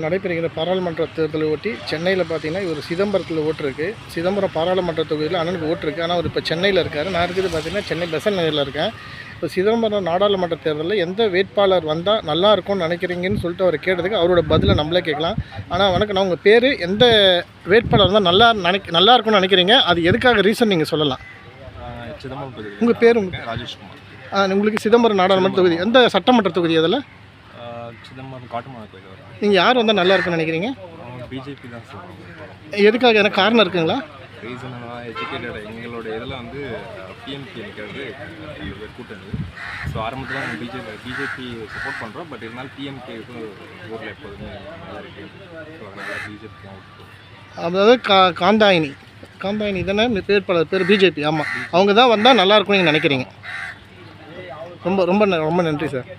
நடைபெறுகிற பாராளுமன்ற தேர்தலை ஒட்டி சென்னையில் பார்த்தீங்கன்னா இவர் சிதம்பரத்தில் ஓட்டுருக்கு. சிதம்பரம் பாராளுமன்ற தொகுதியில் அண்ணனுக்கு ஓட்டுருக்கு. ஆனால் அவர் இப்போ சென்னையில் இருக்கார். நான் இருக்குது பார்த்தீங்கன்னா சென்னை பெசல் நகரில் இருக்கேன். இப்போ சிதம்பரம் நாடாளுமன்ற தேர்தலில் எந்த வேட்பாளர் வந்தால் நல்லா இருக்கும்னு நினைக்கிறீங்கன்னு சொல்லிட்டு அவர் கேட்டதுக்கு அவரோட பதிலை நம்மளே கேட்கலாம். ஆனால் வணக்கம், நான் உங்கள் பேர், எந்த வேட்பாளர் வந்தால் நல்லா இருக்கும்னு நினைக்கிறீங்க, அது எதுக்காக ரீசன் நீங்கள் சொல்லலாம்? சிதம்பரம் தொகுதி. உங்கள் பேர்? ராஜேஷ்குமார். உங்களுக்கு சிதம்பரம் நாடாளுமன்ற தொகுதி எந்த சட்டமன்ற தொகுதி? அதில் சிதம்பரம் காட்டுமலை கோயில் வரும். நீங்கள் யார் வந்தால் நல்லா இருக்குன்னு நினைக்கிறீங்க? பிஜேபி தான் சொல்லுவாங்க. எதுக்காக? எனக்கு காரணம் இருக்குங்களா? ரீசனாக எஜுகேட்டட் எங்களோட இதில் வந்து பிஎம்கே நிற்கிறது கூட்டணி. ஸோ ஆரம்பத்தில் நாங்கள் பிஜேபி சப்போர்ட் பண்ணுறோம். பட் இருந்தாலும் பிஎம்கேக்கு ஊரில் எப்போதுமே நல்லா இருக்குது. ஸோ அதனால் பிஜேபி தான். அதாவது காந்தாயினி தானே வேட்பாளர் பேர்? பிஜேபி. ஆமாம், அவங்க தான் வந்தால் நல்லா இருக்கும்னு நீங்கள் நினைக்கிறீங்க. ரொம்ப ரொம்ப ரொம்ப நன்றி சார்.